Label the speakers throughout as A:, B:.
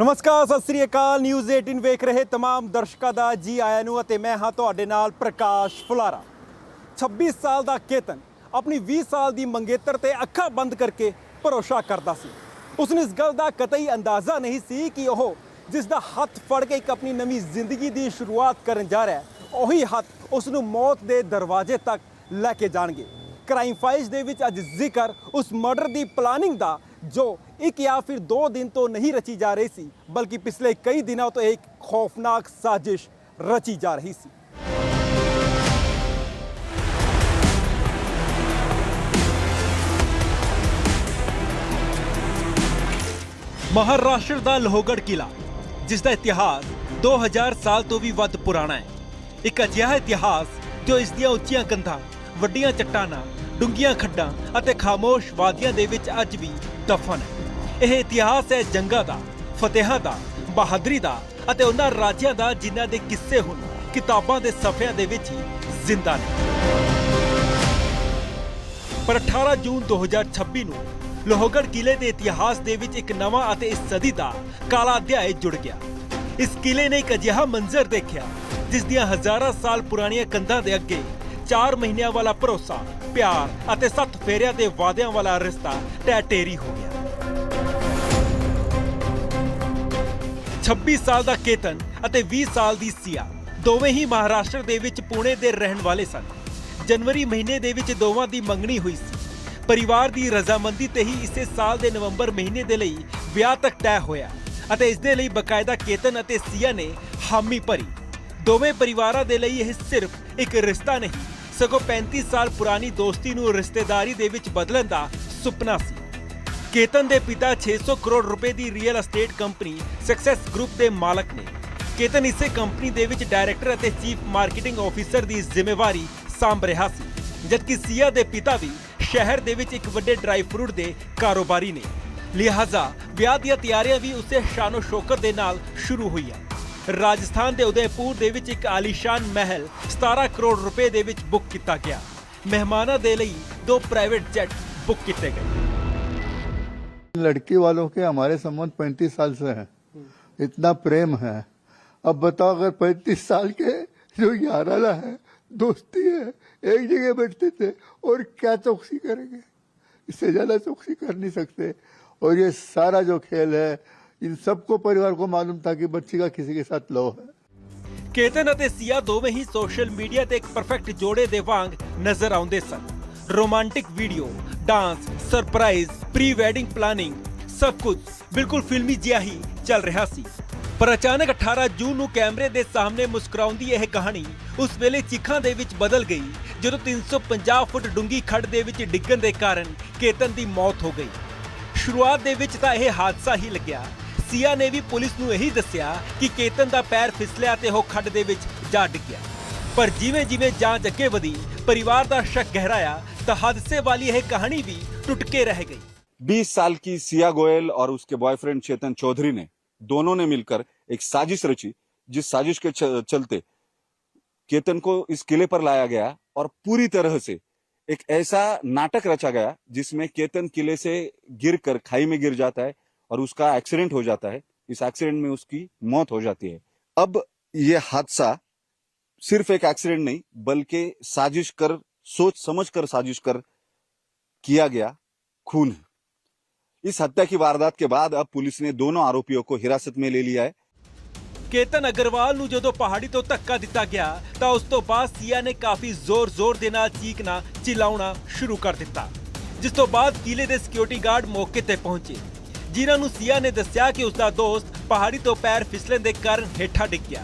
A: नमस्कार, सत श्री अकाल। न्यूज़ 18 ਵੇਖ ਰਹੇ तमाम ਦਰਸ਼ਕਾਂ ਦਾ ਜੀ ਆਇਆਂ ਨੂੰ ਅਤੇ ਮੈਂ ਹਾਂ ਤੁਹਾਡੇ ਨਾਲ ਪ੍ਰਕਾਸ਼ ਫੁਲਾਰਾ। 26 ਸਾਲ ਦਾ ਕੇਤਨ ਆਪਣੀ 20 ਸਾਲ ਦੀ ਮੰਗੇਤਰ ਤੇ ਅੱਖਾਂ ਬੰਦ ਕਰਕੇ ਭਰੋਸਾ ਕਰਦਾ ਸੀ। ਉਸਨੂੰ ਇਸ ਗੱਲ ਦਾ ਕਤਈ ਅੰਦਾਜ਼ਾ ਨਹੀਂ ਸੀ ਕਿ ਉਹ ਜਿਸ ਦਾ ਹੱਥ ਫੜ ਕੇ ਇੱਕ ਆਪਣੀ ਨਵੀਂ ਜ਼ਿੰਦਗੀ ਦੀ ਸ਼ੁਰੂਆਤ ਕਰਨ ਜਾ ਰਿਹਾ ਹੈ, ਉਹੀ ਹੱਥ ਉਸ ਨੂੰ ਮੌਤ ਦੇ ਦਰਵਾਜ਼ੇ ਤੱਕ ਲੈ ਕੇ ਜਾਣਗੇ। क्राइम फाइल्स ਦੇ ਵਿੱਚ ਅੱਜ ਜ਼ਿਕਰ ਉਸ ਮਰਡਰ ਦੀ ਪਲਾਨਿੰਗ ਦਾ जो एक या फिर 2 दिन तो नहीं रची जा रही सी, बल्कि पिछले कई दिनों तो एक खौफनाक साजिश रची जा रही सी। महाराष्ट्र ਦਾ ਲੋਹਗੜ੍ਹ ਕਿਲਾ ਜਿਸ ਦਾ ਇਤਿਹਾਸ 2000 ਸਾਲ ਤੋਂ ਵੀ ਵੱਧ ਪੁਰਾਣਾ ਹੈ। ਇੱਕ ਅਜਿਹਾ ਇਤਿਹਾਸ ਜੋ ਇਸ ਦੀਆਂ ਉੱਚੀਆਂ ਕੰਧਾਂ, ਵੱਡੀਆਂ ਚੱਟਾਨਾਂ, ਡੂੰਘੀਆਂ ਖੱਡਾਂ ਅਤੇ ਖਾਮੋਸ਼ ਵਾਦੀਆਂ ਦੇ ਵਿੱਚ ਅੱਜ ਵੀ ਦਫਨ ਹੈ। ਇਹ ਇਤਿਹਾਸ ਹੈ ਜੰਗਾਂ ਦਾ, ਫਤਿਹਾਂ ਦਾ, ਬਹਾਦਰੀ ਦਾ ਅਤੇ ਉਹਨਾਂ ਰਾਜਿਆਂ ਦਾ ਜਿਨ੍ਹਾਂ ਦੇ ਕਿੱਸੇ ਹੁਣ ਕਿਤਾਬਾਂ ਦੇ ਸਫ਼ਿਆਂ ਦੇ ਵਿੱਚ ਹੀ ਜ਼ਿੰਦਾ ਨੇ। ਪਰ 18 ਜੂਨ 2026 ਨੂੰ ਲੋਹਗੜ੍ਹ ਕਿਲੇ ਦੇ ਇਤਿਹਾਸ ਦੇ ਵਿੱਚ ਇੱਕ ਨਵਾਂ ਅਤੇ ਇਸ ਸਦੀ ਦਾ ਕਾਲਾ ਅਧਿਆਇ ਜੁੜ ਗਿਆ। ਇਸ ਕਿਲੇ ਨੇ ਇੱਕ ਅਜਿਹਾ ਮੰਜ਼ਰ ਦੇਖਿਆ ਜਿਸ ਦੀਆਂ ਹਜ਼ਾਰਾਂ ਸਾਲ ਪੁਰਾਣੀਆਂ ਕੰਧਾਂ ਦੇ ਅੱਗੇ 4 ਮਹੀਨਿਆਂ ਵਾਲਾ ਭਰੋਸਾ, ਪਿਆਰ ਅਤੇ 7 ਫੇਰਿਆਂ ਦੇ ਵਾਅਦਿਆਂ ਵਾਲਾ ਰਿਸ਼ਤਾ ਢਹਿ ਢੇਰੀ ਹੋ ਗਿਆ। 26 ਸਾਲ ਦਾ ਕੇਤਨ ਅਤੇ 20 ਸਾਲ ਦੀ ਸੀਆ ਦੋਵੇਂ ਹੀ ਮਹਾਰਾਸ਼ਟਰ ਦੇ ਵਿੱਚ ਪੁਣੇ ਦੇ ਰਹਿਣ ਵਾਲੇ ਸਨ। ਜਨਵਰੀ ਮਹੀਨੇ ਦੇ ਵਿੱਚ ਦੋਵਾਂ ਦੀ ਮੰਗਣੀ ਹੋਈ ਸੀ। ਪਰਿਵਾਰ ਦੀ ਰਜ਼ਾਮੰਦੀ ਤੇ ਹੀ ਇਸੇ ਸਾਲ ਦੇ ਨਵੰਬਰ ਮਹੀਨੇ ਦੇ ਲਈ ਵਿਆਹ ਤੱਕ ਤੈਅ ਹੋਇਆ ਅਤੇ ਇਸ ਦੇ ਲਈ ਬਕਾਇਦਾ ਕੇਤਨ ਅਤੇ ਸੀਆ ਨੇ ਹਾਮੀ ਭਰੀ। ਦੋਵੇਂ ਪਰਿਵਾਰਾਂ ਦੇ ਲਈ ਇਹ ਸਿਰਫ ਇੱਕ ਰਿਸ਼ਤਾ ਨਹੀਂ, ਸਗੋਂ 35 ਸਾਲ ਪੁਰਾਣੀ ਦੋਸਤੀ ਨੂੰ ਰਿਸ਼ਤੇਦਾਰੀ ਦੇ ਵਿੱਚ ਬਦਲਣ ਦਾ ਸੁਪਨਾ ਸੀ। ਕੇਤਨ ਦੇ ਪਿਤਾ 600 ਕਰੋੜ ਰੁਪਏ ਦੀ real estate company success group ਦੇ ਮਾਲਕ ਨੇ। ਕੇਤਨ ਇਸੇ ਕੰਪਨੀ ਦੇ ਵਿੱਚ ਡਾਇਰੈਕਟਰ ਅਤੇ ਚੀਫ ਮਾਰਕੀਟਿੰਗ ਆਫੀਸਰ ਦੀ ਜ਼ਿੰਮੇਵਾਰੀ ਸੰਭ ਰਿਹਾ ਸੀ, ਜਦਕਿ ਸੀਆ ਦੇ ਪਿਤਾ ਵੀ ਸ਼ਹਿਰ ਦੇ ਵਿੱਚ ਇੱਕ ਵੱਡੇ ਡਰਾਈ ਫਰੂਟ ਦੇ ਕਾਰੋਬਾਰੀ ਨੇ। ਲਿਹਾਜ਼ਾ ਵਿਆਹ ਦੀਆਂ ਤਿਆਰੀਆਂ ਵੀ ਉਸੇ ਸ਼ਾਨੋ ਸ਼ੌਕਤ ਦੇ ਨਾਲ ਸ਼ੁਰੂ ਹੋਈਆਂ। ਰਾਜਸਥਾਨ ਦੇ ਉਦੈਪੁਰ ਦੇ ਵਿੱਚ ਇੱਕ ਆਲੀਸ਼ਾਨ ਮਹਿਲ 17 ਕਰੋੜ ਰੁਪਏ ਦੇ ਵਿੱਚ ਬੁੱਕ ਕੀਤਾ ਗਿਆ। ਮਹਿਮਾਨਾਂ ਦੇ ਲਈ 2 ਪ੍ਰਾइवेट जेट बुक किए गए।
B: लड़की वालों के हमारे संबंध 35 साल से है, इतना प्रेम है। अब बताओ अगर 35 साल के जो याराना है, दोस्ती है, एक जगह बैठते थे और क्या चौकसी करेंगे, इससे ज्यादा चौकसी कर नहीं सकते। और ये सारा जो खेल है इन सबको परिवार को मालूम था कि बच्ची का किसी के साथ लव है।
A: ਕੇਤਨ ਅਤੇ ਸੀਆ ਦੋਵੇਂ ਹੀ ਸੋਸ਼ਲ ਮੀਡੀਆ ਤੇ ਇੱਕ ਪਰਫੈਕਟ ਜੋੜੇ ਦੇ ਵਾਂਗ ਨਜ਼ਰ ਆਉਂਦੇ ਸਨ। Romantic video, dance, surprise, pre wedding planning, ਸਭ ਕੁਝ ਬਿਲਕੁਲ ਫਿਲਮੀ ਜਿਹਾ ਹੀ ਚੱਲ ਰਿਹਾ ਸੀ। ਪਰ ਅਚਾਨਕ 18 ਜੂਨ ਨੂੰ ਕੈਮਰੇ ਦੇ ਸਾਹਮਣੇ ਮੁਸਕਰਾਉਂਦੀ ਇਹ ਕਹਾਣੀ ਉਸ ਵੇਲੇ ਚੀਖਾਂ ਦੇ ਵਿੱਚ ਬਦਲ ਗਈ ਜਦੋਂ 350 ਫੁੱਟ ਡੂੰਘੀ ਖੱਡ ਦੇ ਵਿੱਚ ਡਿੱਗਣ ਦੇ ਕਾਰਨ ਕੇਤਨ ਦੀ ਮੌਤ ਹੋ ਗਈ। ਸ਼ੁਰੂਆਤ ਦੇ ਵਿੱਚ ਤਾਂ ਇਹ ਹਾਦਸਾ ਹੀ ਲੱਗਿਆ। ਸੀਆ ਨੇ ਵੀ ਪੁਲਿਸ ਨੂੰ ਇਹੀ ਦੱਸਿਆ ਕਿ ਕੇਤਨ ਦਾ ਪੈਰ ਫਿਸਲਿਆ ਤੇ ਉਹ ਖੱਡ ਦੇ ਵਿੱਚ ਜਾ ਡਿੱਗਿਆ। ਪਰ ਜਿਵੇਂ-ਜਿਵੇਂ ਜਾਂਚ ਅੱਗੇ ਵਧੀ, ਪਰਿਵਾਰ ਦਾ ਸ਼ੱਕ ਗਹਿਰਾਇਆ ਤਾਂ ਹਾਦਸੇ ਵਾਲੀ ਇਹ ਕਹਾਣੀ ਵੀ ਟੁੱਟ ਕੇ ਰਹਿ ਗਈ।
C: 20 साल की सिया गोयल और उसके बॉयफ्रेंड चेतन चौधरी ने दोनों ने मिलकर एक साजिश रची, जिस साजिश के चलते केतन को इस किले पर लाया गया और पूरी तरह से एक ऐसा नाटक रचा गया जिसमें केतन किले से गिरकर खाई में गिर जाता है और उसका एक्सीडेंट हो जाता है। इस एक्सीडेंट में उसकी मौत हो जाती है। अब ये हादसा सिर्फ एक एक्सीडेंट नहीं बल्कि साजिश कर, सोच समझ कर साजिश कर किया गया खून है। इस हत्या की वारदात के बाद अब पुलिस ने दोनों आरोपियों को हिरासत में ले लिया है।
A: ਕੇਤਨ ਅਗਰਵਾਲ ਨੂੰ ਜਦੋਂ ਪਹਾੜੀ ਤੋਂ ਧੱਕਾ ਦਿੱਤਾ ਗਿਆ ਤਾਂ ਉਸ ਤੋਂ ਬਾਅਦ ਸੀਆ ਨੇ ਕਾਫੀ ਜ਼ੋਰ ਦੇ ਨਾਲ ਚੀਕਣਾ ਚਿਲਾਉਣਾ ਸ਼ੁਰੂ ਕਰ ਦਿੱਤਾ, ਜਿਸ ਤੋਂ ਬਾਅਦ ਕਿਲੇ ਦੇ ਸਿਕਿਉਰਿਟੀ ਗਾਰਡ ਮੌਕੇ ਤੇ ਪਹੁੰਚੇ, ਜਿਨ੍ਹਾਂ ਨੂੰ ਸੀਆ ਨੇ ਦੱਸਿਆ ਕਿ ਉਸ ਦਾ ਦੋਸਤ ਪਹਾੜੀ ਤੋਂ ਪੈਰ ਫਿਸਲਣ ਦੇ ਕਾਰਨ ਹੇਠਾਂ ਡਿੱਗ ਗਿਆ।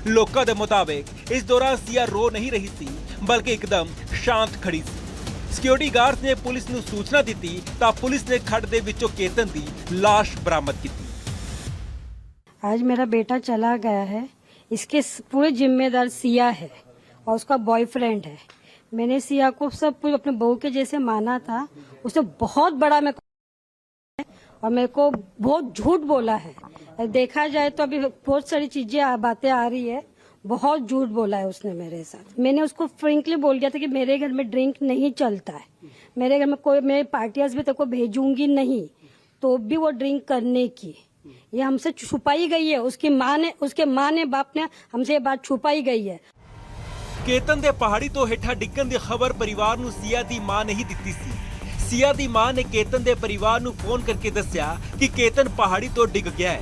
A: ਲੋਕਾਂ ਦੇ ਮੁਤਾਬਕ ਇਸ ਦੌਰਾਨ ਸੀਆ ਰੋ ਨਹੀਂ ਰਹੀ ਸੀ, ਬਲਕਿ ਇੱਕਦਮ ਸ਼ਾਂਤ ਖੜੀ ਸੀ। ਸਿਕਿਉਰਿਟੀ ਗਾਰਡਸ ਨੇ ਪੁਲਿਸ ਨੂੰ ਸੂਚਨਾ ਦਿੱਤੀ ਤਾਂ ਪੁਲਿਸ ਨੇ ਖੱਡ ਦੇ ਵਿੱਚੋਂ ਕੇਤਨ ਦੀ ਲਾਸ਼ ਬਰਾਮਦ ਕੀਤੀ।
D: आज मेरा बेटा चला गया है, इसके पूरे जिम्मेदार सिया है और उसका बॉयफ्रेंड है। मैंने सिया को सब कुछ अपने बहू के जैसे माना था, उसने बहुत बड़ा और मेरे को बहुत झूठ बोला है। देखा जाए तो अभी बहुत सारी बातें आ रही है, बहुत झूठ बोला है उसने मेरे साथ। मैंने उसको फ्रेंकली बोल दिया था कि मेरे घर में ड्रिंक नहीं चलता है, मेरे घर में कोई मैं पार्टियां भी तेरे को भेजूंगी नहीं, तो भी वो ड्रिंक करने की ये हमसे छुपाई गई है। उसके माँ ने बाप ने हमसे ये बात छुपाई गई है।
A: ਕੇਤਨ ਦੇ ਪਹਾੜੀ ਤੋਂ ਹੇਠਾਂ ਡਿੱਗਣ ਦੀ ਖਬਰ ਪਰਿਵਾਰ ਨੂੰ ਸੀਆ ਦੀ ਮਾਂ ਨੇ ਹੀ ਦਿੱਤੀ ਸੀ। ਸੀਆ ਦੀ ਮਾਂ ਨੇ ਕੇਤਨ ਦੇ ਪਰਿਵਾਰ ਨੂੰ ਫੋਨ ਕਰਕੇ ਦੱਸਿਆ ਕਿ ਕੇਤਨ ਪਹਾੜੀ ਤੋਂ ਡਿੱਗ ਗਿਆ ਹੈ,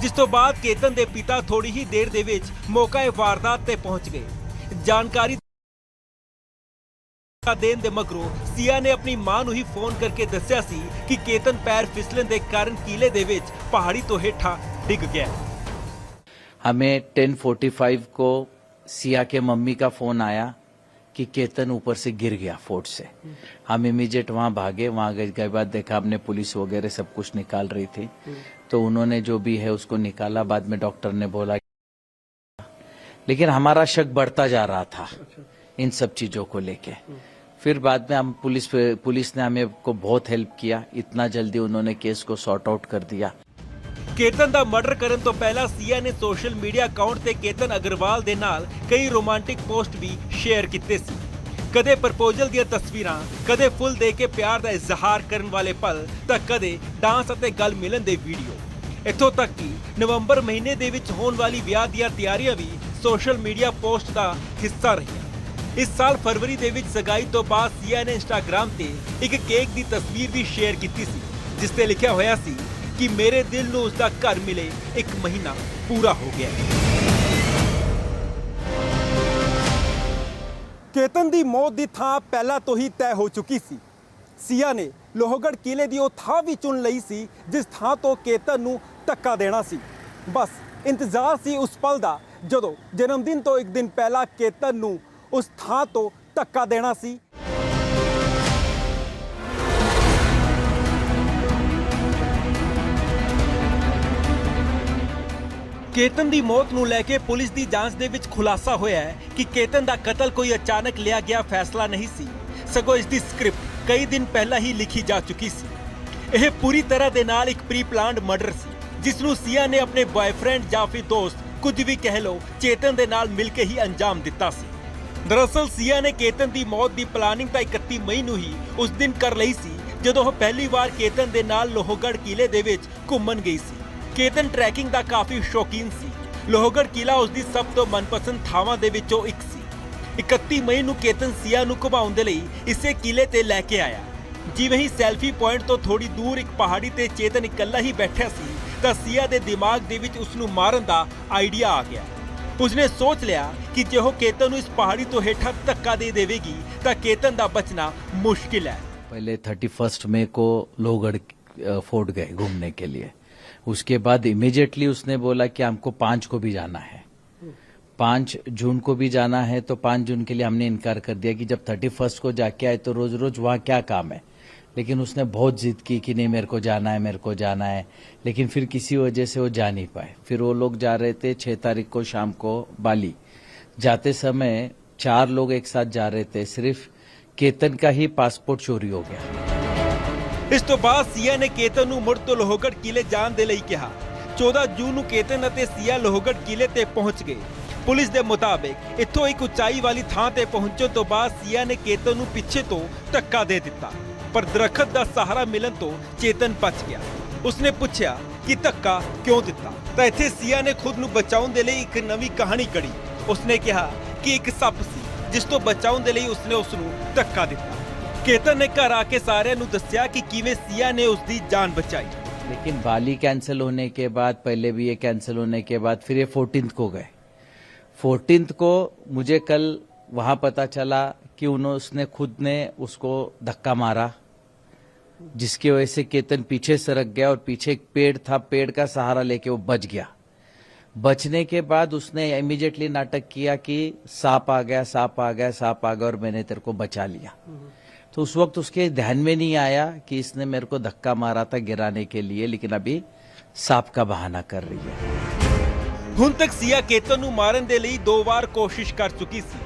A: ਜਿਸ ਤੋਂ ਬਾਅਦ ਕੇਤਨ ਦੇ ਪਿਤਾ ਥੋੜੀ ਹੀ ਦੇਰ ਦੇ ਵਿੱਚ ਮੌਕੇ ਵਾਰਦਾਤ ਤੇ ਪਹੁੰਚ ਗਏ। ਜਾਣਕਾਰੀ ਦੇਣ ਦੇ ਮਗਰੋਂ ਸੀਆ ਨੇ ਆਪਣੀ ਮਾਂ ਨੂੰ ਹੀ ਫੋਨ ਕਰਕੇ ਦੱਸਿਆ ਸੀ ਕਿ ਕੇਤਨ ਪੈਰ ਫਿਸਲਣ ਦੇ ਕਾਰਨ ਕੀਲੇ ਦੇ ਵਿੱਚ ਪਹਾੜੀ ਤੋਂ ਹੇਠਾਂ ਡਿੱਗ ਗਿਆ।
E: हमें 10:45 को सिया के मम्मी का फोन आया कि केतन ऊपर से गिर गया फोर्ट से। हम इमीडिएट वहां भागे। वहां गए के बाद देखा हमने पुलिस वगैरह सब कुछ निकाल रही थी, तो उन्होंने जो भी है उसको निकाला। बाद में डॉक्टर ने बोला, लेकिन हमारा शक बढ़ता जा रहा था इन सब चीजों को लेके। फिर बाद में हम पुलिस ने हमें को बहुत हेल्प किया। इतना जल्दी उन्होंने केस को सॉर्ट आउट कर दिया।
A: ਕੇਤਨ ਦਾ ਮਰਡਰ ਕਰਨ ਤੋਂ ਪਹਿਲਾਂ ਸੀਆ ਨੇ ਸੋਸ਼ਲ ਮੀਡੀਆ ਅਕਾਊਂਟ ਤੇ ਕੇਤਨ ਅਗਰਵਾਲ ਦੇ ਨਾਲ ਕਈ ਰੋਮਾਂਟਿਕ ਪੋਸਟ ਵੀ ਸ਼ੇਅਰ ਕੀਤੇ ਸੀ। ਕਦੇ ਪ੍ਰਪੋਜ਼ਲ ਦੀਆਂ ਤਸਵੀਰਾਂ, ਕਦੇ ਫੁੱਲ ਦੇ ਕੇ ਪਿਆਰ ਦਾ ਇਜ਼ਹਾਰ ਕਰਨ ਵਾਲੇ ਪਲ, ਤਾਂ ਕਦੇ ਡਾਂਸ ਅਤੇ ਗੱਲ ਮਿਲਣ ਦੇ ਵੀਡੀਓ। ਇੱਥੋਂ ਤੱਕ ਕਿ ਨਵੰਬਰ ਮਹੀਨੇ ਦੇ ਵਿੱਚ ਹੋਣ ਵਾਲੀ ਵਿਆਹ ਦੀਆਂ ਤਿਆਰੀਆਂ ਵੀ ਸੋਸ਼ਲ ਮੀਡੀਆ ਪੋਸਟ ਦਾ ਹਿੱਸਾ ਰਹੀਆਂ। ਇਸ ਸਾਲ ਫਰਵਰੀ ਦੇ ਵਿੱਚ ਸਗਾਈ ਤੋਂ ਬਾਅਦ ਸੀਆ ਨੇ ਇੰਸਟਾਗ੍ਰਾਮ ਤੇ ਇੱਕ ਕੇਕ ਦੀ ਤਸਵੀਰ ਵੀ ਸ਼ੇਅਰ ਕੀਤੀ ਸੀ, ਜਿਸ ਤੇ ਲਿਖਿਆ ਹੋਇਆ ਸੀ ਕਿ ਮੇਰੇ ਦਿਲ ਨੂੰ ਉਸਦਾ ਘਰ ਮਿਲੇ 1 ਮਹੀਨਾ ਪੂਰਾ ਹੋ ਗਿਆ। ਕੇਤਨ ਦੀ ਮੌਤ ਦੀ ਥਾਂ ਪਹਿਲਾਂ ਤੋਂ ਹੀ ਤੈਅ ਹੋ ਚੁੱਕੀ ਸੀ। ਸੀਆ ਨੇ ਲੋਹਗੜ੍ਹ ਕਿਲੇ ਦੀ ਉਹ ਥਾਂ ਵੀ ਚੁਣ ਲਈ ਸੀ ਜਿਸ ਥਾਂ ਤੋਂ ਕੇਤਨ ਨੂੰ ਧੱਕਾ ਦੇਣਾ ਸੀ। ਬਸ ਇੰਤਜ਼ਾਰ ਸੀ ਉਸ ਪਲ ਦਾ ਜਦੋਂ ਜਨਮਦਿਨ ਤੋਂ 1 ਦਿਨ ਪਹਿਲਾਂ ਕੇਤਨ ਨੂੰ ਉਸ ਥਾਂ ਤੋਂ ਧੱਕਾ ਦੇਣਾ ਸੀ। ਕੇਤਨ ਦੀ ਮੌਤ ਨੂੰ ਲੈ ਕੇ ਪੁਲਿਸ ਦੀ ਜਾਂਚ ਦੇ ਵਿੱਚ ਖੁਲਾਸਾ ਹੋਇਆ ਹੈ ਕਿ ਕੇਤਨ ਦਾ ਕਤਲ ਕੋਈ ਅਚਾਨਕ ਲਿਆ ਗਿਆ ਫੈਸਲਾ ਨਹੀਂ ਸੀ, ਸਗੋਂ ਇਸ ਦੀ ਸਕ੍ਰਿਪਟ ਕਈ ਦਿਨ ਪਹਿਲਾਂ ਹੀ ਲਿਖੀ ਜਾ ਚੁੱਕੀ ਸੀ। ਇਹ ਪੂਰੀ ਤਰ੍ਹਾਂ ਦੇ ਨਾਲ ਇੱਕ ਪ੍ਰੀ ਪਲਾਨਡ ਮਰਡਰ ਸੀ, ਜਿਸ ਨੂੰ ਸੀਆ ਨੇ ਆਪਣੇ ਬॉयਫ੍ਰੈਂਡ ਜਾਂ ਫਿਰ ਦੋਸਤ, ਕੁਝ ਵੀ ਕਹਿ ਲਓ, ਚੇਤਨ ਦੇ ਨਾਲ ਮਿਲ ਕੇ ਹੀ ਅੰਜਾਮ ਦਿੱਤਾ ਸੀ। ਦਰਅਸਲ ਸੀਆ ਨੇ ਕੇਤਨ ਦੀ ਮੌਤ ਦੀ ਪਲਾਨਿੰਗ ਤਾਂ 31 ਮਈ ਨੂੰ ਹੀ ਉਸ ਦਿਨ ਕਰ ਲਈ ਸੀ ਜਦੋਂ ਉਹ ਪਹਿਲੀ ਵਾਰ ਕੇਤਨ ਦੇ ਨਾਲ ਲੋਹਗੜ੍ਹ ਕਿਲੇ ਦੇ ਵਿੱਚ ਘੁੰਮਣ ਗਈ ਸੀ। ਕੇਤਨ ਟਰੈਕਿੰਗ ਦਾ ਕਾਫੀ ਸ਼ੌਕੀਨ ਸੀ। ਲੋਹਗੜ੍ਹ ਕਿਲਾ ਉਸ ਦੀ ਸਭ ਤੋਂ ਮਨਪਸੰਦ ਥਾਵਾਂ ਦੇ ਵਿੱਚੋਂ ਇੱਕ ਸੀ। 31 ਮਈ ਨੂੰ ਕੇਤਨ ਸੀਆ ਨੂੰ ਘੁਮਾਉਣ ਦੇ ਲਈ ਇਸੇ ਕਿਲੇ ਤੇ ਲੈ ਕੇ ਆਇਆ। ਜਿਵੇਂ ਹੀ ਸੈਲਫੀ ਪੁਆਇੰਟ ਤੋਂ ਥੋੜੀ ਦੂਰ ਇੱਕ ਪਹਾੜੀ ਤੇ ਚੇਤਨ ਇਕੱਲਾ ਹੀ ਬੈਠਿਆ ਸੀ ਤਾਂ ਸੀਆ ਦੇ ਦਿਮਾਗ ਦੇ ਵਿੱਚ ਉਸ ਨੂੰ ਮਾਰਨ ਦਾ ਆਈਡੀਆ ਆ ਗਿਆ। ਉਸਨੇ ਸੋਚ ਲਿਆ ਕਿ ਜੇ ਉਹ ਕੇਤਨ ਨੂੰ ਇਸ ਪਹਾੜੀ ਤੋਂ ਹੇਠਾਂ ਧੱਕਾ ਦੇ ਦੇਵੇਗੀ ਤਾਂ ਕੇਤਨ ਦਾ बचना मुश्किल है।
E: पहले 31 मई को लोहगढ़ फोर्ट गए घूमने के लिए। उसके बाद इमीडिएटली उसने बोला कि हमको 5 को भी जाना है, 5 जून को भी जाना है। तो 5 जून के लिए हमने इनकार कर दिया कि जब 31 को जाके आए तो रोज रोज वहाँ क्या काम है। लेकिन उसने बहुत जिद की कि नहीं मेरे को जाना है, मेरे को जाना है। लेकिन फिर किसी वजह से वो जा नहीं पाए। फिर वो लोग जा रहे थे 6 तारीख को शाम को बाली। जाते समय 4 लोग एक साथ जा रहे थे, सिर्फ केतन का ही पासपोर्ट चोरी हो गया।
A: ਇਸ ਤੋਂ ਬਾਅਦ ਸੀਆ ਨੇ ਕੇਤਨ ਨੂੰ ਮੁੜ ਤੋਂ ਲੋਹਗੜ੍ਹ ਕਿਲੇ ਜਾਣ ਦੇ ਲਈ ਕਿਹਾ। 14 ਜੂਨ ਨੂੰ ਕੇਤਨ ਅਤੇ ਸੀਆ ਲੋਹਗੜ੍ਹ ਕਿਲੇ ਤੇ ਪਹੁੰਚ ਗਏ। ਪੁਲਿਸ ਦੇ ਮੁਤਾਬਿਕ ਇੱਥੋਂ ਇੱਕ ਉਚਾਈ ਵਾਲੀ ਥਾਂ ਤੇ ਪਹੁੰਚਣ ਤੋਂ ਬਾਅਦ ਸੀਆ ਨੇ ਕੇਤਨ ਨੂੰ ਪਿੱਛੇ ਤੋਂ ਧੱਕਾ ਦੇ ਦਿੱਤਾ, ਪਰ ਦਰਖਤ ਦਾ ਸਹਾਰਾ ਮਿਲਣ ਤੋਂ ਚੇਤਨ ਬਚ ਗਿਆ। ਉਸਨੇ ਪੁੱਛਿਆ ਕਿ ਧੱਕਾ ਕਿਉਂ ਦਿੱਤਾ ਤਾਂ ਇੱਥੇ ਸੀਆ ਨੇ ਖੁਦ ਨੂੰ ਬਚਾਉਣ ਦੇ ਲਈ ਇੱਕ ਨਵੀਂ ਕਹਾਣੀ ਘੜੀ। ਉਸਨੇ ਕਿਹਾ ਕਿ ਇੱਕ ਸੱਪ ਸੀ ਜਿਸ ਤੋਂ ਬਚਾਉਣ ਦੇ ਲਈ ਉਸਨੇ ਉਸ ਨੂੰ ਧੱਕਾ ਦਿੱਤਾ। केतन ने घर आके सारे नु दस्या कि किवें सिया ने उसकी जान बचाई।
E: लेकिन बाली कैंसिल होने के बाद, पहले भी ये कैंसिल होने के बाद फिर ये 14 को गए। 14 को मुझे कल वहां पता चला कि उसने खुद ने उसको धक्का मारा, जिसकी वजह से केतन पीछे सरक गया और पीछे एक पेड़ था, पेड़ का सहारा लेके वो बच गया। बचने के बाद उसने इमीडिएटली नाटक किया कि सांप आ गया, सांप आ गया, सांप आ गया और मैंने तेरे को बचा लिया। तो उस वक्त उसके ध्यान में नहीं आया कि इसने मेरे को धक्का मारा था गिराने के लिए, लेकिन अभी सांप का बहाना कर रही है।
A: ਹੁਣ ਤੱਕ ਸੀਆ ਕੇਤਨ ਨੂੰ ਮਾਰਨ ਦੇ ਲਈ 2 ਵਾਰ ਕੋਸ਼ਿਸ਼ ਕਰ ਚੁੱਕੀ ਸੀ।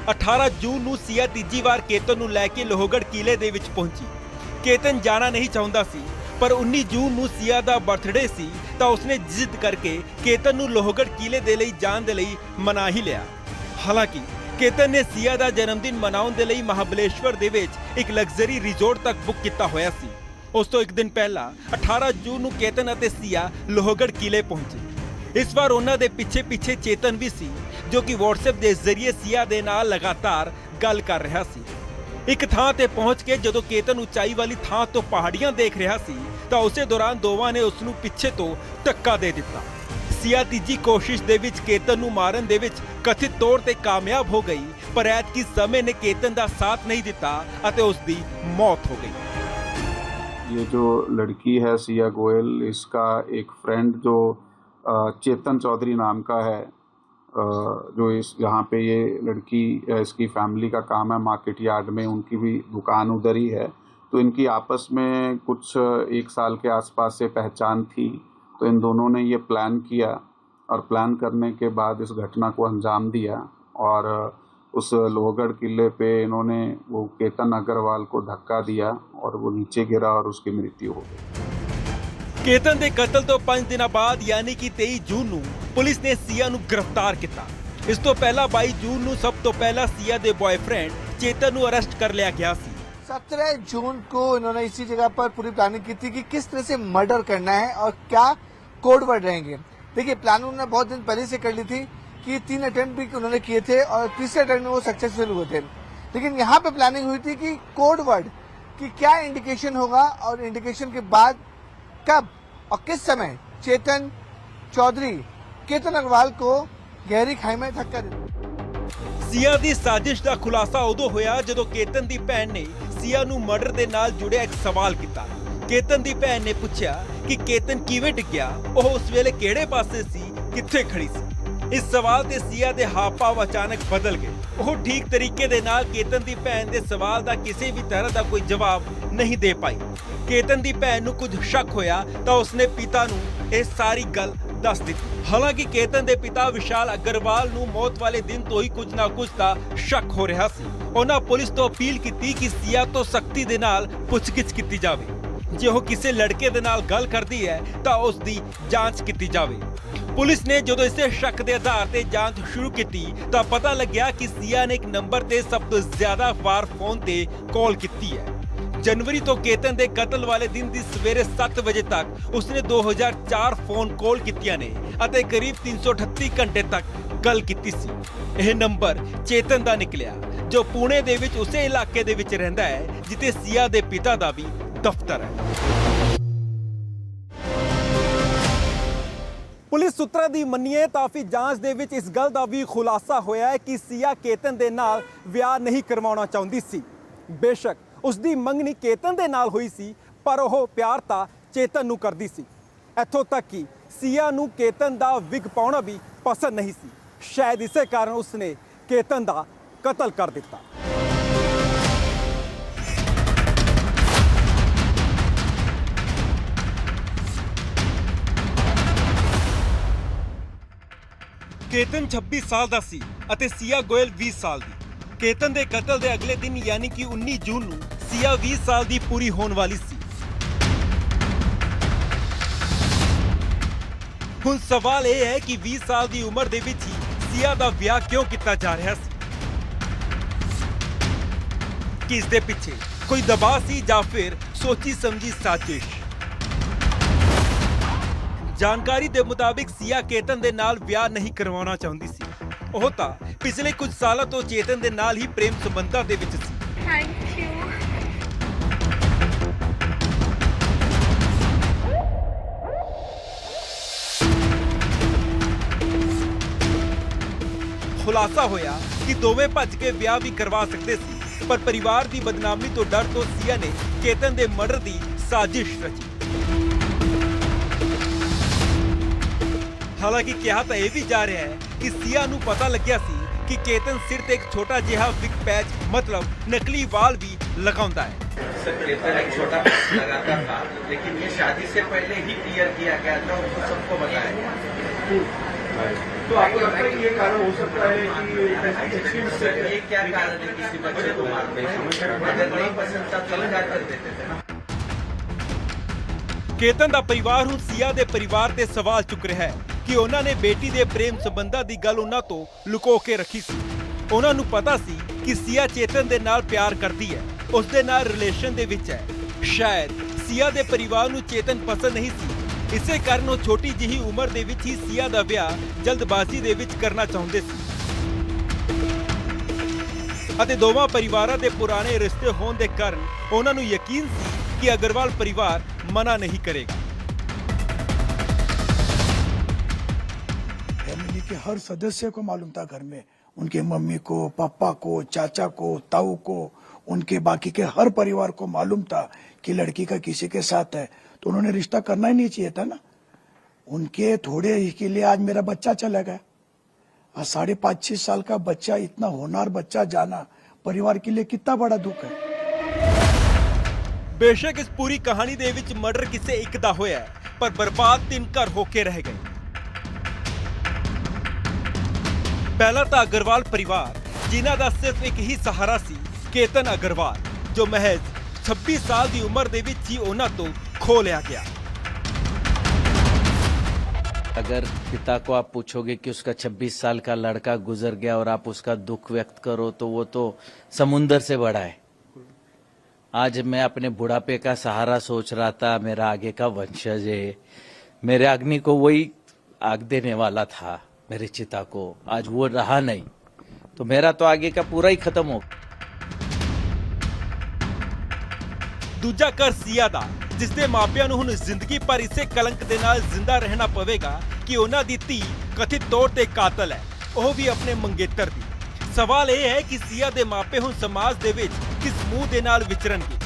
A: 18 ਜੂਨ ਨੂੰ ਸੀਆ ਤੀਜੀ ਵਾਰ ਕੇਤਨ ਨੂੰ ਲੈ ਕੇ ਲੋਹਗੜ੍ਹ ਕਿਲੇ ਦੇ ਵਿੱਚ ਪਹੁੰਚੀ। ਕੇਤਨ ਜਾਣਾ ਨਹੀਂ ਚਾਹੁੰਦਾ ਸੀ, ਪਰ 19 ਜੂਨ ਨੂੰ ਸੀਆ ਦਾ ਬਰਥਡੇ ਸੀ ਤਾਂ ਉਸਨੇ ਜਿੱਦ ਕਰਕੇ ਕੇਤਨ ਨੂੰ ਲੋਹਗੜ੍ਹ ਕਿਲੇ ਦੇ ਲਈ ਜਾਣ ਦੇ ਲਈ ਮਨਾ ਹੀ ਲਿਆ। ਹਾਲਾਂਕਿ ਕੇਤਨ ਨੇ ਸੀਆ ਦਾ ਜਨਮਦਿਨ ਮਨਾਉਣ ਦੇ ਲਈ ਮਹਾਬਲੇਸ਼ਵਰ ਦੇ ਵਿੱਚ ਇੱਕ ਲਗਜ਼ਰੀ ਰਿਜ਼ੋਰਟ ਤੱਕ ਬੁੱਕ ਕੀਤਾ ਹੋਇਆ ਸੀ। ਉਸ ਤੋਂ ਇੱਕ ਦਿਨ ਪਹਿਲਾਂ 18 ਜੂਨ ਨੂੰ ਕੇਤਨ ਅਤੇ ਸੀਆ ਲੋਹਗੜ੍ਹ ਕਿਲੇ ਪਹੁੰਚੇ। ਇਸ ਵਾਰ ਉਹਨਾਂ ਦੇ ਪਿੱਛੇ ਚੇਤਨ ਵੀ ਸੀ, ਜੋ ਕਿ WhatsApp ਦੇ ਜ਼ਰੀਏ ਸੀਆ ਦੇ ਨਾਲ ਲਗਾਤਾਰ ਗੱਲ ਕਰ ਰਿਹਾ ਸੀ। ਇੱਕ ਥਾਂ ਤੇ ਪਹੁੰਚ ਕੇ ਜਦੋਂ ਕੇਤਨ ਉਚਾਈ ਵਾਲੀ ਥਾਂ ਤੋਂ ਪਹਾੜੀਆਂ ਦੇਖ ਰਿਹਾ ਸੀ ਤਾਂ ਉਸੇ ਦੌਰਾਨ ਦੋਵਾਂ ਨੇ ਉਸ ਨੂੰ ਪਿੱਛੇ ਤੋਂ ਧੱਕਾ ਦੇ ਦਿੱਤਾ। ਸੀਆ ਤੀਜੀ ਕੋਸ਼ਿਸ਼ ਦੇ ਵਿੱਚ ਕੇਤਨ ਨੂੰ ਮਾਰਨ ਦੇ ਵਿੱਚ ਕਥਿਤ ਤੌਰ ਤੇ ਕਾਮਯਾਬ ਹੋ ਗਈ, ਪਰ ਐਤਕੀ ਸਮੇਂ ਨੇ ਕੇਤਨ ਦਾ ਸਾਥ नहीं ਦਿੱਤਾ ਅਤੇ ਉਸ ਦੀ मौत हो गई।
F: ये जो लड़की है सिया गोयल, इसका एक फ्रेंड जो चेतन चौधरी नाम का है, जो इस यहाँ पे ये लड़की, इसकी फैमिली का काम है मार्केट यार्ड में, उनकी भी दुकान उधर ही है। तो इनकी आपस में कुछ 1 साल के आसपास से पहचान थी। तो इन दोनों ने ये प्लान किया और प्लान करने के बाद इस घटना को अंजाम दिया और उस लोहगढ़ किले पे इन्होंने वो केतन अग्रवाल को धक्का दिया और वो नीचे गिरा और उसकी मृत्यु हो गई।
A: ਕੇਤਨ ਦੇ ਕਤਲ ਤੋਂ 5 ਦਿਨਾਂ ਬਾਅਦ ਯਾਨੀ ਕਿ 23 ਜੂਨ ਨੂੰ ਪੁਲਿਸ ਨੇ ਸੀਆ ਨੂੰ ਗ੍ਰਿਫਤਾਰ ਕੀਤਾ। ਇਸ ਤੋਂ ਪਹਿਲਾਂ 22 ਜੂਨ ਨੂੰ ਸਭ ਤੋਂ ਪਹਿਲਾਂ ਸੀਆ ਦੇ ਬॉयਫ੍ਰੈਂਡ ਚੇਤਨ ਨੂੰ ਅਰੈਸਟ ਕਰ ਲਿਆ ਗਿਆ ਸੀ।
G: 17 जून को इन्होंने इसी जगह पर पूरी प्लानिंग की थी कि किस तरह से मर्डर करना है और क्या कोड वर्ड रहेंगे। देखिए, प्लानिंग उन्होंने बहुत दिन पहले से कर ली थी कि 3 अटेम्प्ट भी उन्होंने किए थे और तीसरे अटेम्प्ट में वो सक्सेसफुल हुए थे। लेकिन यहाँ पे प्लानिंग हुई थी कि कोड वर्ड की क्या इंडिकेशन होगा और इंडिकेशन के बाद कब और किस समय चेतन चौधरी केतन अग्रवाल को गहरी खाई में धक्का दे।
A: ਸੀਆ ਦੀ ਸਾਜ਼ਿਸ਼ ਦਾ ਖੁਲਾਸਾ ਉਦੋਂ ਹੋਇਆ ਜਦੋਂ ਕੇਤਨ ਦੀ ਭੈਣ ਨੇ ਸੀਆ ਨੂੰ ਮਰਡਰ ਦੇ ਨਾਲ ਜੁੜਿਆ ਇੱਕ ਸਵਾਲ ਕੀਤਾ। ਕੇਤਨ ਦੀ ਭੈਣ ਨੇ ਪੁੱਛਿਆ ਕਿ ਕੇਤਨ ਕਿਵੇਂ ਡਿੱਗਿਆ, ਉਹ ਉਸ ਵੇਲੇ ਕਿਹੜੇ ਪਾਸੇ ਸੀ, ਕਿੱਥੇ ਖੜੀ ਸੀ। ਇਸ ਸਵਾਲ ਤੇ ਸੀਆ ਦੇ ਹਾਵ-ਭਾਵ ਅਚਾਨਕ ਬਦਲ ਗਏ। ਉਹ ਠੀਕ ਤਰੀਕੇ ਦੇ ਨਾਲ ਕੇਤਨ ਦੀ ਭੈਣ ਦੇ ਸਵਾਲ ਦਾ ਕਿਸੇ ਵੀ ਤਰ੍ਹਾਂ ਦਾ ਕੋਈ ਜਵਾਬ ਨਹੀਂ ਦੇ ਪਾਈ। ਕੇਤਨ ਦੀ ਭੈਣ ਨੂੰ ਕੁਝ ਸ਼ੱਕ ਹੋਇਆ ਤਾਂ ਉਸਨੇ ਪਿਤਾ ਨੂੰ ਇਹ ਸਾਰੀ ਗੱਲ ਦੱਸ ਦਿੱਤੀ। ਹਾਲਾਂਕਿ ਕੇਤਨ ਦੇ ਪਿਤਾ ਵਿਸ਼ਾਲ ਅਗਰਵਾਲ ਨੂੰ ਮੌਤ ਵਾਲੇ ਦਿਨ ਤੋਂ ਹੀ ਕੁਝ ਨਾ ਕੁਝ ਦਾ ਸ਼ੱਕ ਹੋ ਰਿਹਾ ਸੀ। ਉਹਨਾਂ ਪੁਲਿਸ ਤੋਂ ਅਪੀਲ ਕੀਤੀ ਕਿ ਸੀਆ ਤੋਂ ਸਖਤੀ ਦੇ ਨਾਲ ਪੁੱਛਗਿੱਛ ਕੀਤੀ ਜਾਵੇ। ਜੇ ਉਹ ਕਿਸੇ ਲੜਕੇ ਦੇ ਨਾਲ ਗੱਲ ਕਰਦੀ ਹੈ ਤਾਂ ਉਸ ਦੀ ਜਾਂਚ ਕੀਤੀ ਜਾਵੇ। ਪੁਲਿਸ ਨੇ ਜਦੋਂ ਇਸੇ ਸ਼ੱਕ ਦੇ ਆਧਾਰ ਤੇ ਜਾਂਚ ਸ਼ੁਰੂ ਕੀਤੀ ਤਾਂ ਪਤਾ ਲੱਗਿਆ ਕਿ ਸੀਆ ਨੇ ਇੱਕ ਨੰਬਰ ਤੇ ਸਭ ਤੋਂ ਜ਼ਿਆਦਾ ਵਾਰ ਫੋਨ ਤੇ ਕਾਲ ਕੀਤੀ ਹੈ। जनवरी तो केतन ਦੇ ਕਤਲ ਵਾਲੇ ਦਿਨ ਦੀ ਸਵੇਰੇ 7 ਵਜੇ ਤੱਕ ਉਸਨੇ 2004 ਫੋਨ ਕਾਲ ਕੀਤੀਆਂ ਨੇ ਅਤੇ ਕਰੀਬ 338 ਘੰਟੇ ਤੱਕ ਗੱਲ ਕੀਤੀ ਸੀ। ਇਹ ਨੰਬਰ ਚੇਤਨ ਦਾ ਨਿਕਲਿਆ, ਜੋ ਪੁਣੇ ਦੇ ਵਿੱਚ ਉਸੇ ਇਲਾਕੇ ਦੇ ਵਿੱਚ ਰਹਿੰਦਾ ਹੈ ਜਿੱਥੇ ਸੀਆ ਦੇ ਪਿਤਾ ਦਾ ਵੀ ਦਫ਼ਤਰ ਹੈ। ਪੁਲਿਸ ਸੂਤਰਾਂ ਦੀ ਮੰਨੀਏ ਤਾਂ ਫਿਰ ਜਾਂਚ ਦੇ ਵਿੱਚ ਇਸ ਗੱਲ ਦਾ ਵੀ ਖੁਲਾਸਾ ਹੋਇਆ ਹੈ ਕਿ ਸੀਆ ਕੇਤਨ ਦੇ ਨਾਲ ਵਿਆਹ ਨਹੀਂ ਕਰਵਾਉਣਾ ਚਾਹੁੰਦੀ ਸੀ। ਬੇਸ਼ੱਕ ਉਸ ਦੀ ਮੰਗਣੀ ਕੇਤਨ ਦੇ ਨਾਲ ਹੋਈ ਸੀ, ਪਰ ਉਹ ਪਿਆਰ ਤਾਂ ਚੇਤਨ ਨੂੰ ਕਰਦੀ ਸੀ। ਇੱਥੋਂ ਤੱਕ ਕਿ ਸੀਆ ਨੂੰ ਕੇਤਨ ਦਾ ਵਿਗ ਪਾਉਣਾ ਵੀ ਪਸੰਦ ਨਹੀਂ ਸੀ। ਸ਼ਾਇਦ ਇਸੇ ਕਾਰਨ ਉਸਨੇ ਕੇਤਨ ਦਾ ਕਤਲ ਕਰ ਦਿੱਤਾ। ਕੇਤਨ 26 ਸਾਲ ਦਾ ਸੀ ਅਤੇ ਸੀਆ ਗੋਇਲ 20 ਸਾਲ ਦੀ। ਕੇਤਨ ਦੇ ਕਤਲ ਦੇ ਅਗਲੇ ਦਿਨ ਯਾਨੀ ਕਿ 19 ਜੂਨ ਨੂੰ ਸੀਆ 20 ਸਾਲ ਦੀ ਪੂਰੀ ਹੋਣ ਵਾਲੀ ਸੀ। ਹੁਣ ਸਵਾਲ ਇਹ ਹੈ ਕਿ 20 ਸਾਲ ਦੀ ਉਮਰ ਦੇ ਵਿੱਚ ਹੀ ਸੀਆ ਦਾ ਵਿਆਹ ਕਿਉਂ ਕੀਤਾ ਜਾ ਰਿਹਾ ਸੀ। ਕਿ ਇਸ ਦੇ ਪਿੱਛੇ ਕੋਈ ਦਬਾਅ ਸੀ ਜਾਂ ਫਿਰ ਸੋਚੀ ਸਮਝੀ ਸਾਜ਼ਿਸ਼। ਜਾਣਕਾਰੀ ਦੇ ਮੁਤਾਬਿਕ ਸੀਆ ਕੇਤਨ ਦੇ ਨਾਲ ਵਿਆਹ ਨਹੀਂ ਕਰਵਾਉਣਾ ਚਾਹੁੰਦੀ ਸੀ। ਉਹ ਤਾਂ ਪਿਛਲੇ ਕੁਝ ਸਾਲਾਂ ਤੋਂ ਚੇਤਨ ਦੇ ਨਾਲ ਹੀ ਪ੍ਰੇਮ ਸੰਬੰਧਾਂ ਦੇ ਵਿੱਚ ਸੀ।
H: Thank you.
A: ਖੁਲਾਸਾ ਹੋਇਆ ਕਿ ਦੋਵੇਂ ਭੱਜ ਕੇ ਵਿਆਹ ਵੀ ਕਰਵਾ ਸਕਦੇ ਸੀ, ਪਰ ਪਰਿਵਾਰ ਦੀ ਬਦਨਾਮੀ ਤੋਂ ਡਰ ਤੋਂ ਸੀਆ ਨੇ ਕੇਤਨ ਦੇ ਮਰਡਰ ਦੀ ਸਾਜ਼ਿਸ਼ ਰਚੀ। ਹਾਲਾਂਕਿ ਕਿਹਾ ਤਾਂ ਇਹ ਵੀ ਜਾ ਰਿਹਾ ਹੈ ਕਿ ਸੀਆ ਨੂੰ ਪਤਾ ਲੱਗਿਆ ਸੀ ਕਿ ਕੇਤਨ ਸਿਰ ਤੇ ਇੱਕ ਛੋਟਾ ਜਿਹਾ ਵਿਗ ਪੈਚ मतलब नकली वाल भी लगाता है।
E: केतन एक छोटा लगाता था, लेकिन ये शादी से पहले ही क्लियर किया गया था, उनको सबको बताया गया।
I: तो आपको लगता है ये कारण हो सकता है कि
E: ये क्या कारण है किसी बच्चे को मारने का? अगर नहीं पसंद था तो क्या कर देते थे।
A: ਕੇਤਨ ਦਾ ਪਰਿਵਾਰ ਹੁਣ ਸੀਆ ਦੇ ਪਰਿਵਾਰ ਤੇ ਸਵਾਲ ਚੁੱਕ ਰਿਹਾ ਹੈ ਕਿ ਉਹਨਾਂ ਨੇ ਬੇਟੀ ਦੇ ਪ੍ਰੇਮ ਸੰਬੰਧਾਂ ਦੀ ਗੱਲ ਉਹਨਾਂ ਤੋਂ ਲੁਕੋ ਕੇ ਰੱਖੀ ਸੀ। ਉਹਨਾਂ ਨੂੰ ਪਤਾ ਸੀ ਕਿ ਸੀਆ ਚੇਤਨ ਦੇ ਨਾਲ ਪਿਆਰ ਕਰਦੀ ਹੈ, ਉਸ ਦੇ ਨਾਲ ਰਿਲੇਸ਼ਨ ਦੇ ਵਿੱਚ ਹੈ। ਸ਼ਾਇਦ ਸਿਆ ਦੇ ਪਰਿਵਾਰ ਨੂੰ ਚੇਤਨ ਪਸੰਦ ਨਹੀਂ ਸੀ। ਇਸੇ ਕਾਰਨ ਉਹ ਛੋਟੀ ਜਿਹੀ ਉਮਰ ਦੇ ਵਿੱਚ ਹੀ ਸਿਆ ਦਾ ਵਿਆਹ ਜਲਦਬਾਜ਼ੀ ਦੇ ਵਿੱਚ ਕਰਨਾ ਚਾਹੁੰਦੇ ਸੀ ਅਤੇ ਦੋਵਾਂ ਪਰਿਵਾਰਾਂ ਦੇ ਪੁਰਾਣੇ ਰਿਸ਼ਤੇ ਹੋਣ ਦੇ ਕਾਰਨ ਉਹਨਾਂ ਨੂੰ ਯਕੀਨ ਸੀ ਕਿ ਅਗਰਵਾਲ ਪਰਿਵਾਰ ਮਨਾ नहीं करेगा।
H: फैमिली के हर सदस्य को मालूम था घर में, उनके मम्मी को, पापा को, चाचा को, ताऊ को, उनके बाकी के हर परिवार को मालूम था कि लड़की का किसी के साथ है, तो उन्होंने रिश्ता करना ही नहीं चाहिए था ना। उनके थोड़े ही के लिए आज मेरा बच्चा चला गया। आज 5.5-6 साल का बच्चा, इतना होनहार बच्चा जाना परिवार के लिए कितना बड़ा दुख है।
A: बेशक इस पूरी कहानी दे विच मर्डर किसे एक दा होया है, पर बर्बाद 3 घर होके रह गए। पहला था अग्रवाल परिवार, जिन्हां दा सिर्फ एक ही सहारा सी, केतन अग्रवाल, जो महज 26 साल दी उम्र दे विच ही उन्हां तो खो लिया गया।
E: अगर पिता को आप पूछोगे कि उसका 26 साल का लड़का गुजर गया और आप उसका दुख व्यक्त करो तो वो तो समुंदर से बड़ा है। आज मैं अपने बुढ़ापे का सहारा सोच रहा था, मेरा आगे का वंशज है, मेरे अग्नि को वही आग देने वाला था, मेरी चिता को, आज वो रहा नहीं, तो मेरा तो आगे का पूरा ही खत्म हो।
A: दूजा कर सिया दा, जिसਦੇ ਮਾਪਿਆਂ ਨੂੰ ਹੁਣ ਜ਼ਿੰਦਗੀ ਭਰ ਇਸੇ ਕਲੰਕ ਦੇ ਨਾਲ ਜ਼ਿੰਦਾ ਰਹਿਣਾ ਪਵੇਗਾ ਕਿ ਉਹਨਾਂ ਦੀ ਧੀ ਕਥਿਤ ਤੌਰ ਤੇ ਕਾਤਲ ਹੈ, ਉਹ ਵੀ ਆਪਣੇ ਮੰਗੇਤਰ ਦੀ। ਸਵਾਲ ਇਹ ਹੈ ਕਿ ਸਿਆ ਦੇ ਮਾਪੇ ਹੁਣ ਸਮਾਜ ਦੇ ਵਿੱਚ ਕਿਸ ਮੂੰਹ ਦੇ ਨਾਲ ਵਿਚਰਨਗੇ।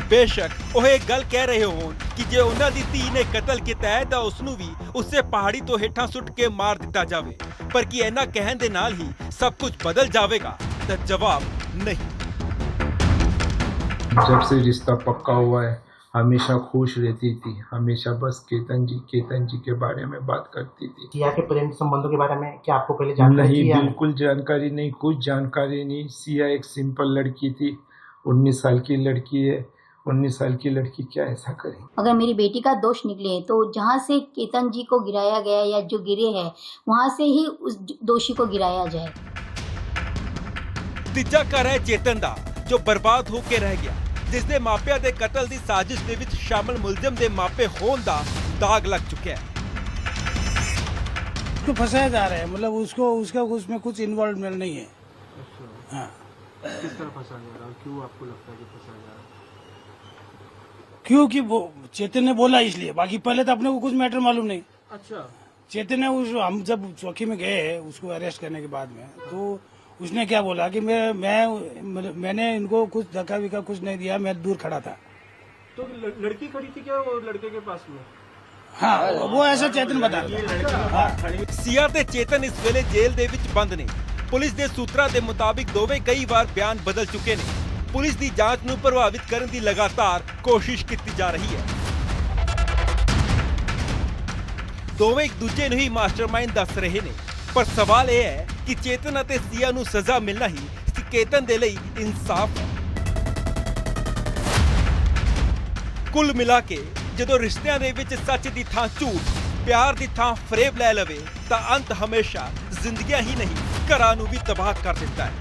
A: ਬੇਸ਼ੱਕ ਉਹ ਇਹ ਗੱਲ ਕਹਿ ਰਹੇ ਹੋਣ ਕਿ ਜੇ ਉਹਨਾਂ ਦੀ ਧੀ ਨੇ ਕਤਲ ਕੀਤਾ ਹੈ ਤਾਂ ਉਸ ਨੂੰ ਵੀ ਉਸੇ ਪਹਾੜੀ ਤੋਂ ਹੇਠਾਂ ਸੁੱਟ ਕੇ ਮਾਰ ਦਿੱਤਾ ਜਾਵੇ, ਪਰ ਕੀ ਇਹਨਾਂ ਕਹਿਣ ਦੇ ਨਾਲ ਹੀ ਸਭ ਕੁਝ ਬਦਲ ਜਾਵੇਗਾ? ਤਾਂ ਜਵਾਬ नहीं।
J: जब से रिश्ता पक्का हुआ है हमेशा खुश रहती थी, हमेशा बस केतन जी के बारे में बात करती थी।
K: सिया के प्रेम संबंधों के बारे में क्या आपको पहले जानकारी
J: नहीं,
K: थी?
J: बिल्कुल जानकारी नहीं, कुछ जानकारी नहीं। सिया एक सिंपल लड़की थी, 19 साल की लड़की है, 19 साल की लड़की क्या ऐसा करे।
L: अगर मेरी बेटी का दोष निकले तो जहाँ से केतन जी को गिराया गया या जो गिरे हैं वहाँ से ही उस दोषी को गिराया जाए।
A: ਤੀਜਾ ਘਰ ਹੈ ਚੇਤਨ ਦਾ, ਜੋ ਬਰਬਾਦ ਹੋ ਕੇ ਰਹਿ ਗਿਆ, ਜਿਸ ਦੇ ਮਾਪਿਆਂ ਦੇ ਕਤਲ ਦੀ ਸਾਜ਼ਿਸ਼ ਦੇ ਵਿੱਚ ਸ਼ਾਮਲ ਮੁਲਜ਼ਮ ਦੇ ਮਾਪੇ ਹੋਣ ਦਾ ਦਾਗ ਲੱਗ ਚੁੱਕਿਆ ਹੈ।
H: उसको फंसाया जा रहा है, मतलब उसका उसमें कुछ इन्वॉल्वमेंट नहीं है। हाँ,
I: किस तरह फंसा जा रहा है? क्यों आपको लगता है कि फंसा जा रहा है?
H: क्योंकि वो चेतन ने बोला इसलिए, बाकी पहले तो अपने को कुछ मैटर मालूम नहीं।
I: अच्छा,
H: चेतन ने हम जब चौकी में गए उसको अरेस्ट करने के बाद में, तो उसने क्या बोला कि मैंने इनको कुछ धक्का विक्का कुछ नहीं दिया, मैं दूर खड़ा था।
I: तो लड़की खड़ी थी क्या वो लड़के के पास में?
H: हाँ, वो ऐसा चेतन बता रहा था।
A: ਸਿਆ ਤੇ ਚੇਤਨ ਇਸ ਵੇਲੇ ਜੇਲ੍ਹ ਦੇ ਵਿੱਚ ਬੰਦ ਨੇ। ਪੁਲਿਸ ਦੇ ਸੂਤਰਾਂ ਦੇ ਮੁਤਾਬਿਕ ਦੋਵੇਂ ਕਈ ਵਾਰ ਬਿਆਨ ਬਦਲ ਚੁੱਕੇ ਨੇ। ਪੁਲਿਸ ਦੀ ਜਾਂਚ ਨੂੰ ਪ੍ਰਭਾਵਿਤ ਕਰਨ ਦੀ ਲਗਾਤਾਰ ਕੋਸ਼ਿਸ਼ ਕੀਤੀ ਜਾ ਰਹੀ ਹੈ। ਦੋਵੇਂ ਇੱਕ ਦੂਜੇ ਨੂੰ ਹੀ ਮਾਸਟਰਮਾਈਂਡ ਦੱਸ ਰਹੇ ਨੇ, ਪਰ ਸਵਾਲ ਇਹ ਹੈ ਕਿ ਚੇਤਨ ਅਤੇ ਸਿਆ ਨੂੰ ਸਜ਼ਾ ਮਿਲਣਾ ਹੀ ਕੇਤਨ ਦੇ ਲਈ ਇਨਸਾਫ ਹੈ। ਕੁੱਲ ਮਿਲਾ ਕੇ ਜਦੋਂ ਰਿਸ਼ਤਿਆਂ ਦੇ ਵਿੱਚ ਸੱਚ ਦੀ ਥਾਂ ਝੂਠ, ਪਿਆਰ ਦੀ ਥਾਂ ਫਰੇਬ ਲੈ ਲਵੇ ਤਾਂ ਅੰਤ ਹਮੇਸ਼ਾ ਜ਼ਿੰਦਗੀਆਂ ਹੀ ਨਹੀਂ ਘਰਾਂ ਨੂੰ ਵੀ ਤਬਾਹ ਕਰ ਦਿੰਦਾ ਹੈ।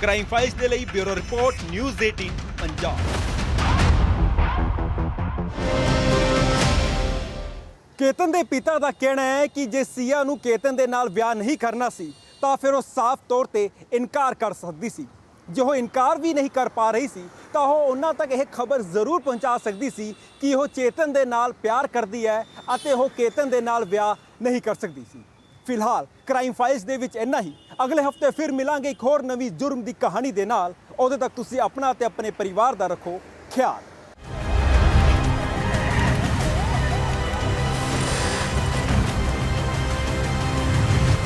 A: ਕ੍ਰਾਈਮ ਫਾਈਲਸ ਦੇ ਲਈ ਬਿਊਰੋ ਰਿਪੋਰਟ, ਨਿਊਜ਼ 18 ਪੰਜਾਬ। ਕੇਤਨ ਦੇ ਪਿਤਾ ਦਾ ਕਹਿਣਾ ਹੈ ਕਿ ਜੇ ਸਿਆ ਨੂੰ ਕੇਤਨ ਦੇ ਨਾਲ ਵਿਆਹ ਨਹੀਂ ਕਰਨਾ ਸੀ ਤਾਂ ਫਿਰ ਉਹ ਸਾਫ਼ ਤੌਰ ਤੇ ਇਨਕਾਰ ਕਰ ਸਕਦੀ ਸੀ। ਜੇ ਉਹ ਇਨਕਾਰ ਵੀ ਨਹੀਂ ਕਰ ਪਾ ਰਹੀ ਸੀ ਤਾਂ ਉਹ ਉਹਨਾਂ ਤੱਕ ਇਹ ਖਬਰ ਜ਼ਰੂਰ ਪਹੁੰਚਾ ਸਕਦੀ ਸੀ ਕਿ ਉਹ ਚੇਤਨ ਦੇ ਨਾਲ ਪਿਆਰ ਕਰਦੀ ਹੈ ਅਤੇ ਉਹ ਕੇਤਨ ਦੇ ਨਾਲ ਵਿਆਹ ਨਹੀਂ ਕਰ ਸਕਦੀ ਸੀ। ਫਿਲਹਾਲ ਕ੍ਰਾਈਮ ਫਾਈਲਸ ਦੇ ਵਿੱਚ ਇੰਨਾ ਹੀ। ਅਗਲੇ ਹਫਤੇ ਫਿਰ ਮਿਲਾਂਗੇ ਇੱਕ ਹੋਰ ਨਵੀਂ ਜੁਰਮ ਦੀ ਕਹਾਣੀ ਦੇ ਨਾਲ। ਉਦੋਂ ਤੱਕ ਤੁਸੀਂ ਆਪਣਾ ਤੇ ਆਪਣੇ ਪਰਿਵਾਰ ਦਾ ਰੱਖੋ ਖਿਆਲ।